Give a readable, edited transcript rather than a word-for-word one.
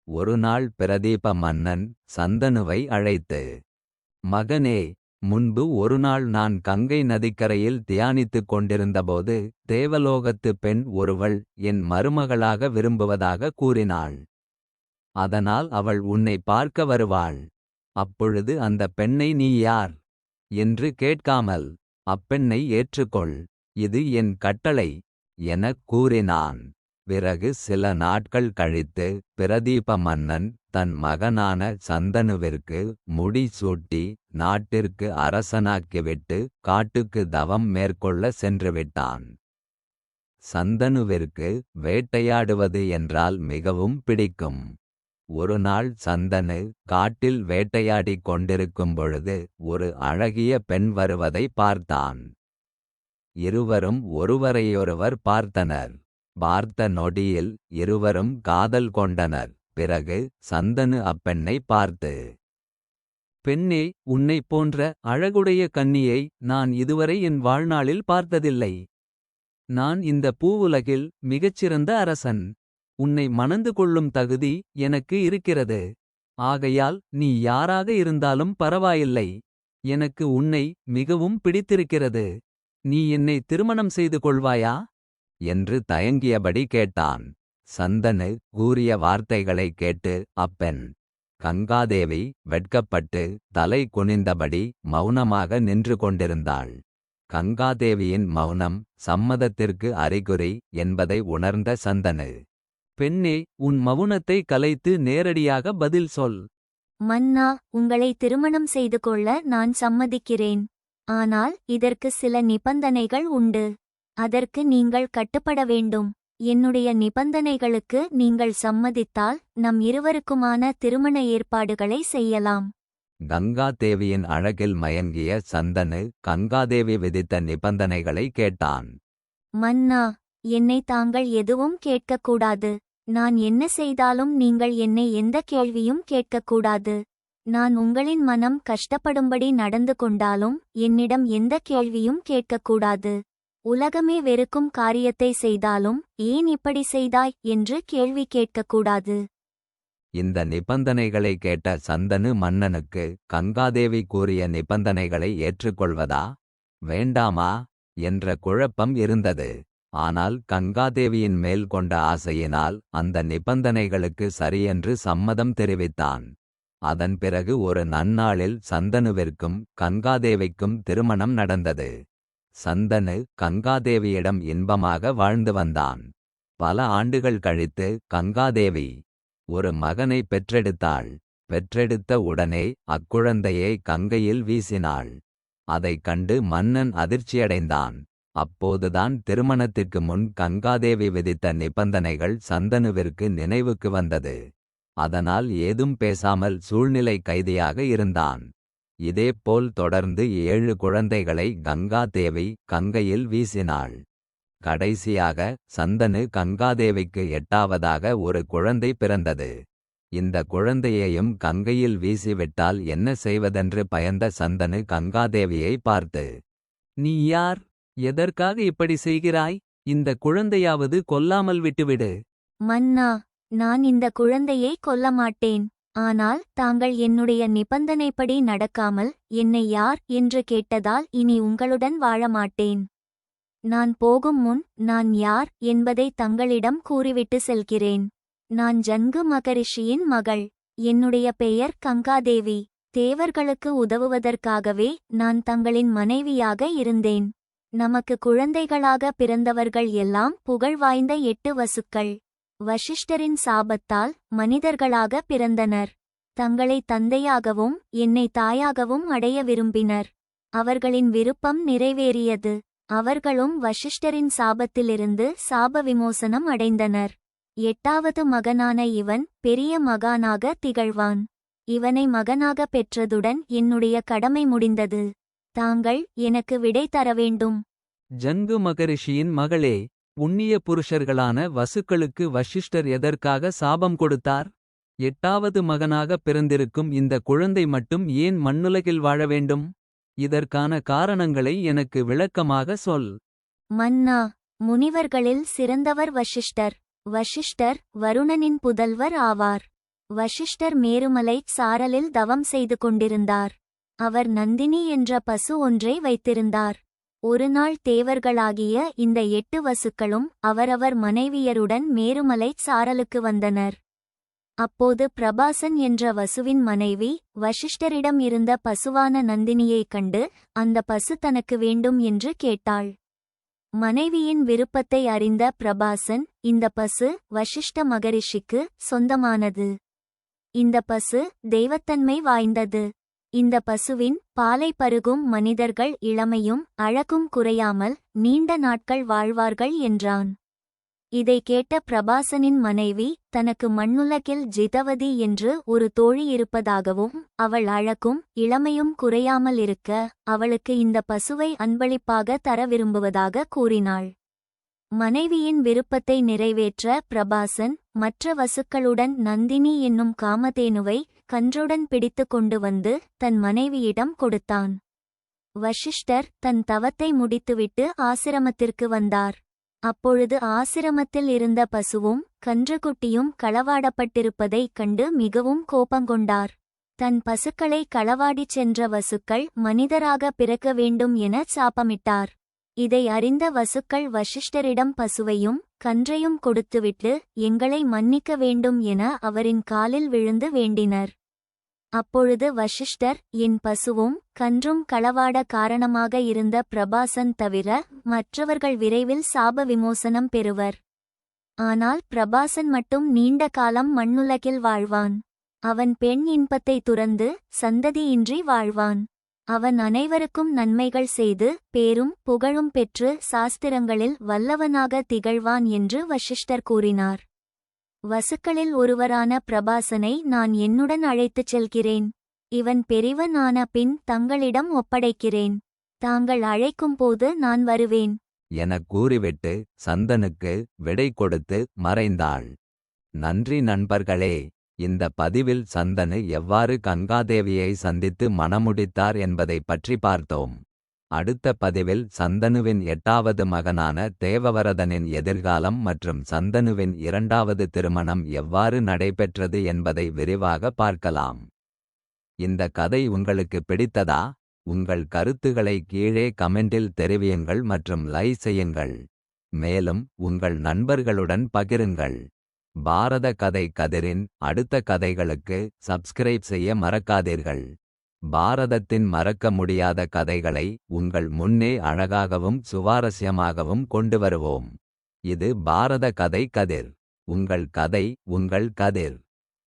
ஒருநாள் பிரதீப மன்னன் சந்தனுவை அழைத்து, மகனே, முன்பு ஒருநாள் நான் கங்கை நதிக்கரையில் தியானித்துக் கொண்டிருந்தபோது தேவலோகத்து பெண் ஒருவள் என் மருமகளாக விரும்புவதாக கூறினாள். அதனால் அவள் உன்னை பார்க்க வருவாள். அப்பொழுது அந்த பெண்ணை நீ யார் என்று கேட்காமல் அப்பெண்ணை ஏற்றுக்கொள், இது என் கட்டளை எனக் கூறினான். பிறகு சில நாட்கள் கழித்து பிரதீப மன்னன் தன் மகனான சந்தனுவிற்கு முடி சூட்டி நாட்டிற்கு அரசனாக்கிவிட்டு காட்டுக்கு தவம் மேற்கொள்ள சென்றுவிட்டான். சந்தனுவிற்கு வேட்டையாடுவது என்றால் மிகவும் பிடிக்கும். ஒருநாள் சந்தனு காட்டில் வேட்டையாடிக் கொண்டிருக்கும் பொழுது ஒரு அழகிய பெண் வருவதை பார்த்தான். இருவரும் ஒருவரையொருவர் பார்த்தனர். பார்த்த நொடியில் இருவரும் காதல் கொண்டனர். பிறகு சந்தனு அப்பெண்ணை பார்த்து, பெண்ணே, உன்னைப் போன்ற அழகுடைய கன்னியை நான் இதுவரை என் வாழ்நாளில் பார்த்ததில்லை. நான் இந்த பூவுலகில் மிகச்சிறந்த அரசன். உன்னை மணந்து கொள்ளும் தகுதி எனக்கு இருக்கிறது. ஆகையால் நீ யாராக இருந்தாலும் பரவாயில்லை. எனக்கு உன்னை மிகவும் பிடித்திருக்கிறது. நீ என்னை திருமணம் செய்து கொள்வாயா என்று தயங்கியபடி கேட்டான். சந்தனு கூறிய வார்த்தைகளைக் கேட்டு அப்பெண் கங்காதேவி வெட்கப்பட்டு தலை குனிந்தபடி மௌனமாக நின்று கொண்டிருந்தாள். கங்காதேவியின் மௌனம் சம்மதத்திற்கு அறிகுறி என்பதை உணர்ந்த சந்தனு, பெண்ணே, உன் மவுனத்தை கலைத்து நேரடியாக பதில் சொல். மன்னா, உங்களை திருமணம் செய்து கொள்ள நான் சம்மதிக்கிறேன். ஆனால் இதற்கு சில நிபந்தனைகள் உண்டு. அதற்கு நீங்கள் கட்டுப்பட வேண்டும். என்னுடைய நிபந்தனைகளுக்கு நீங்கள் சம்மதித்தால் நம் இருவருக்குமான திருமண ஏற்பாடுகளை செய்யலாம். கங்காதேவியின் அழகில் மயங்கிய சந்தனு கங்காதேவி விதித்த நிபந்தனைகளை கேட்டான். மன்னா, என்னை தாங்கள் எதுவும் கேட்கக்கூடாது. நான் என்ன செய்தாலும் நீங்கள் என்னை எந்த கேள்வியும் கேட்கக்கூடாது. நான் உங்களின் மனம் கஷ்டப்படும்படி நடந்து கொண்டாலும் என்னிடம் எந்த கேள்வியும் கேட்கக்கூடாது. உலகமே வெறுக்கும் காரியத்தை செய்தாலும் ஏன் இப்படி செய்தாய் என்று கேள்வி கேட்கக்கூடாது. இந்த நிபந்தனைகளை கேட்ட சந்தனு மன்னனுக்கு கங்காதேவி கூறிய நிபந்தனைகளை ஏற்றுக்கொள்வதா வேண்டாமா என்ற குழப்பம் இருந்தது. ஆனால் கங்காதேவியின் மேல் கொண்ட ஆசையினால் அந்த நிபந்தனைகளுக்கு சரியென்று சம்மதம் தெரிவித்தான். அதன் பிறகு ஒரு நன்னாளில் சந்தனுவிற்கும் கங்காதேவிக்கும் திருமணம் நடந்தது. சந்தனு கங்காதேவியிடம் இன்பமாக வாழ்ந்து வந்தான். பல ஆண்டுகள் கழித்து கங்காதேவி ஒரு மகனை பெற்றெடுத்தாள். பெற்றெடுத்த உடனே அக்குழந்தையை கங்கையில் வீசினாள். அதைக் கண்டு மன்னன் அதிர்ச்சியடைந்தான். அப்போதுதான் திருமணத்திற்கு முன் கங்காதேவி விதித்த நிபந்தனைகள் சந்தனுவிற்கு நினைவுக்கு வந்தது. அதனால் ஏதும் பேசாமல் சூழ்நிலை கைதியாக இருந்தான். இதேபோல் தொடர்ந்து 7 குழந்தைகளை கங்காதேவி கங்கையில் வீசினாள். கடைசியாக சந்தனு கங்காதேவிக்கு 8ஆவதாக ஒரு குழந்தை பிறந்தது. இந்த குழந்தையையும் கங்கையில் வீசிவிட்டால் என்ன செய்வதென்று பயந்த சந்தனு கங்காதேவியை பார்த்து, நீ யார்? எதற்காக இப்படி செய்கிறாய்? இந்த குழந்தையாவது கொல்லாமல் விட்டுவிடு. மன்னா, நான் இந்த குழந்தையை கொல்ல மாட்டேன். ஆனால் தாங்கள் என்னுடைய நிபந்தனைப்படி நடக்காமல் என்னை யார் என்று கேட்டதால் இனி உங்களுடன் வாழ மாட்டேன். நான் போகும் முன் நான் யார் என்பதை தங்களிடம் கூறிவிட்டு செல்கிறேன். நான் ஜன்கு மகரிஷியின் மகள். என்னுடைய பெயர் கங்காதேவி. தேவர்களுக்கு உதவுவதற்காகவே நான் தங்களின் மனைவியாக இருந்தேன். நமக்கு குழந்தைகளாக பிறந்தவர்கள் எல்லாம் புகழ்வாய்ந்த 8 வசுக்கள். வசிஷ்டரின் சாபத்தால் மனிதர்களாக பிறந்தனர். தங்களை தந்தையாகவும் என்னை தாயாகவும் அடைய விரும்பினர். அவர்களின் விருப்பம் நிறைவேறியது. அவர்களும் வசிஷ்டரின் சாபத்திலிருந்து சாப விமோசனம் அடைந்தனர். 8வது மகனான இவன் பெரிய மகானாக திகழ்வான். இவனை மகனாக பெற்றதுடன் என்னுடைய கடமை முடிந்தது. தாங்கள் எனக்கு விடை தர வேண்டும். ஜன்கு மகரிஷியின் மகளே, புண்ணிய புருஷர்களான வசுக்களுக்கு வசிஷ்டர் எதற்காக சாபம் கொடுத்தார்? 8வது மகனாக பிறந்திருக்கும் இந்த குழந்தை மட்டும் ஏன் மண்ணுலகில் வாழ வேண்டும்? இதற்கான காரணங்களை எனக்கு விளக்கமாக சொல். மன்னா, முனிவர்களில் சிறந்தவர் வசிஷ்டர். வசிஷ்டர் வருணனின் புதல்வர் ஆவார். வசிஷ்டர் மேருமலைச் சாரலில் தவம் செய்து கொண்டிருந்தார். அவர் நந்தினி என்ற பசு ஒன்றை வைத்திருந்தார். ஒருநாள் தேவர்களாகிய இந்த 8 வசுக்களும் அவரவர் மனைவியருடன் மேருமலைச் சாரலுக்கு வந்தனர். அப்போது பிரபாசன் என்ற வசுவின் மனைவி வசிஷ்டரிடம் இருந்த பசுவான நந்தினியைக் கண்டு அந்த பசு தனக்கு வேண்டும் என்று கேட்டாள். மனைவியின் விருப்பத்தை அறிந்த பிரபாசன், இந்த பசு வசிஷ்ட மகரிஷிக்கு சொந்தமானது. இந்த பசு தெய்வத்தன்மை வாய்ந்தது. இந்த பசுவின் பாலை பருகும் மனிதர்கள் இளமையும் அழகும் குறையாமல் நீண்ட நாட்கள் வாழ்வார்கள் என்றான். இதை கேட்ட பிரபாசனின் மனைவி தனக்கு மண்ணுலகில் ஜிதவதி என்று ஒரு தோழி இருப்பதாகவும் அவள் அழகும் இளமையும் குறையாமல் இருக்க அவளுக்கு இந்த பசுவை அன்பளிப்பாக தர விரும்புவதாக கூறினாள். மனைவியின் விருப்பத்தை நிறைவேற்ற பிரபாசன் மற்ற வசுக்களுடன் நந்தினி என்னும் காமதேனுவை கன்றுடன் பிடித்து கொண்டு வந்து தன் மனைவியிடம் கொடுத்தான். வசிஷ்டர் தன் தவத்தை முடித்துவிட்டு ஆசிரமத்திற்கு வந்தார். அப்பொழுது ஆசிரமத்தில் இருந்த பசுவும் கன்றுக்குட்டியும் களவாடப்பட்டிருப்பதைக் கண்டு மிகவும் கோபங்கொண்டார். தன் பசுக்களை களவாடிச் சென்ற வசுக்கள் மனிதராக பிறக்க வேண்டும் என சாபமிட்டார். இதை அறிந்த வசுக்கள் வசிஷ்டரிடம் பசுவையும் கன்றையும் கொடுத்துவிட்டு எங்களை மன்னிக்க வேண்டும் என அவரின் காலில் விழுந்து வேண்டினர். அப்பொழுது வசிஷ்டர், என் பசுவும் கன்றும் களவாட காரணமாக இருந்த பிரபாசன் தவிர மற்றவர்கள் விரைவில் சாப விமோசனம் பெறுவர். ஆனால் பிரபாசன் மட்டும் நீண்ட காலம் மண்ணுலகில் வாழ்வான். அவன் பெண் இன்பத்தை துறந்து சந்ததியின்றி வாழ்வான். அவன் அனைவருக்கும் நன்மைகள் செய்து பேரும் புகழும் பெற்று சாஸ்திரங்களில் வல்லவனாக திகழ்வான் என்று வசிஷ்டர் கூறினார். வசுக்களில் ஒருவரான பிரபாசனை நான் என்னுடன் அழைத்துச் செல்கிறேன். இவன் பெரியவன் ஆன பின் தங்களிடம் ஒப்படைக்கிறேன். தாங்கள் அழைக்கும்போது நான் வருவேன் எனக் கூறிவிட்டு சந்தனுக்கு விடை கொடுத்து மறைந்தாள். நன்றி நண்பர்களே. இந்த பதிவில் சந்தனு எவ்வாறு கங்காதேவியை சந்தித்து மணமுடித்தார் என்பதை பற்றி பார்த்தோம். அடுத்த பதிவில் சந்தனுவின் 8வது மகனான தேவவரதனின் எதிர்காலம் மற்றும் சந்தனுவின் 2வது திருமணம் எவ்வாறு நடைபெற்றது என்பதை விரிவாக பார்க்கலாம். இந்த கதை உங்களுக்கு பிடித்ததா? உங்கள் கருத்துக்களை கீழே கமெண்டில் தெரிவியுங்கள் மற்றும் லைக் செய்யுங்கள். மேலும் உங்கள் நண்பர்களுடன் பகிருங்கள். பாரத கதை கதிரின் அடுத்த கதைகளுக்கு சப்ஸ்கிரைப் செய்ய மறக்காதீர்கள். பாரதத்தின் மறக்க முடியாத கதைகளை உங்கள் முன்னே அழகாகவும் சுவாரஸ்யமாகவும் கொண்டு வருவோம். இது பாரத கதை கதிர். உங்கள் கதை உங்கள் கதிர்.